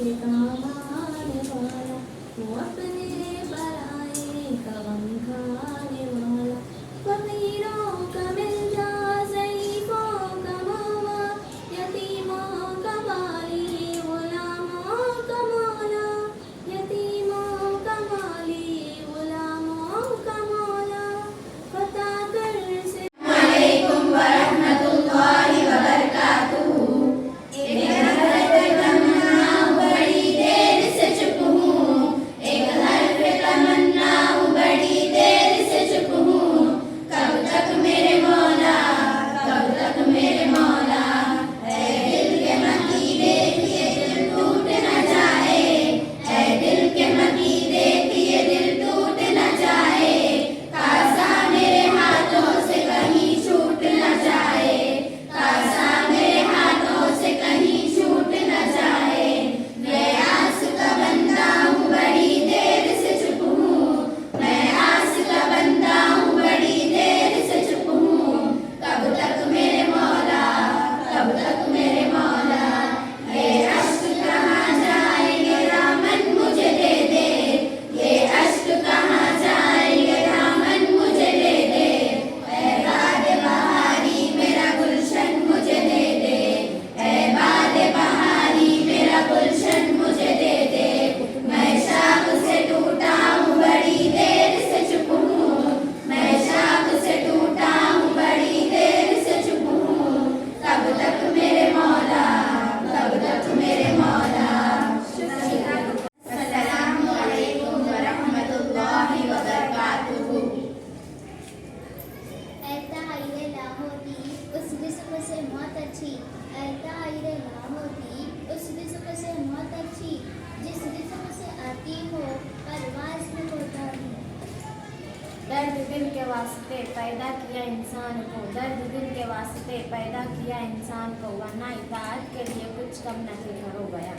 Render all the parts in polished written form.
के काम आने वाला, वो अपने पराए का गम खाने वाला। फकीरों का मिल जा ज़ईफ़ों का मौला, यतीमों का वाली गुलामों का मौला, यतीमों का वाली गुलामों का मौला। फता कर से अलैकुम वरहमतुल्लाहि वबरकातुहू। एक हरफ तमन्ना बड़ी देर से चुप हूँ, एक हरफ तमन्ना बड़ी देर से चुप हूँ। कब तक मेरे मौला, कब तक मेरे मौला, ऐ दिल के मकीने ये दिल टूट न जाए, ऐ दिल के मकीने ये दिल टूट न जाए। कासा मेरे हाथों से कहीं छूट न जाए, कासा मेरे हाथों से कहीं छूट न जाए। मैं आस का बंदा हूँ बड़ी देर से चुप हूँ, मैं आस का बंदा हूँ बड़ी देर से चुप हूँ। कब तक मेरे मौला, कब तक मेरे मौला, ये अश्क कहाँ जाएंगे दामन मुझे दे दे, ये अश्क कहाँ जाएंगे दामन मुझे दे दे। ऐ बाद बहारी मेरा गुलशन मुझे दे दे, ऐ बाद बहारी मेरा गुलशन मुझे दे दे। मैं शाख से टूटा हूँ बड़ी देर से चुप हूँ, मैं शाख से टूटा हूँ बड़ी देर से चुप हूँ। कब तक मेरे मौला, कब तक मेरे मौला। अस्सलामु अलैकुम वरहमतुल्लाहि वबरकातुहू। ऐ ताहिरे लाहोटी उस रिज़्क़ से मौत अच्छी, ऐ ताहिरे लाहोटी उस रिज़्क़ से मौत अच्छी, जिस रिज़्क़ से आती हो परवाज़ में कोताही। दर्द दिल के वास्ते पैदा किया इंसान को, दर्द दिल के वास्ते पैदा किया इंसान को, वरना इताअत के लिए कुछ कम नहीं करो गया।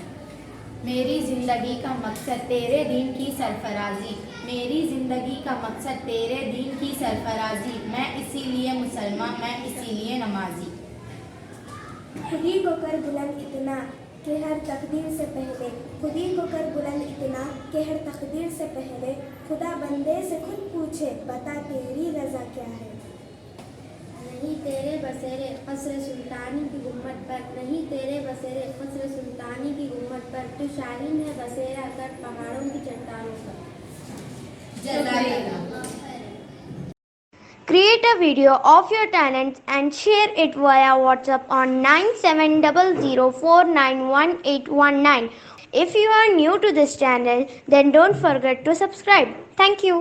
मेरी जिंदगी का मकसद तेरे दीन की सरफराजी, मेरी जिंदगी का मकसद तेरे दीन की सरफराजी। मैं इसीलिए मुसलमान, मैं इसीलिए नमाजी। खुद ही को कर बुलंद इतना कि हर तकदीर से पहले, खुद ही को कर बुलंद इतना कि हर तकदीर से पहले। खुदा बंदे से खुद पूछे बता तेरी रज़ा क्या है। नहीं तेरे बसेरे क़स्र सुल्तानी की गुम्मत पर, नहीं तेरे बसेरे क़स्र सुल्तानी की गुम्मत पर, तू शाहीन है बसेरा कर पहाड़ों की चट्टानों पर। जज़ाकल्लाह। Create a video of your talents and share it via WhatsApp on 9700491819. If you are new to this channel, then don't forget to subscribe. Thank you.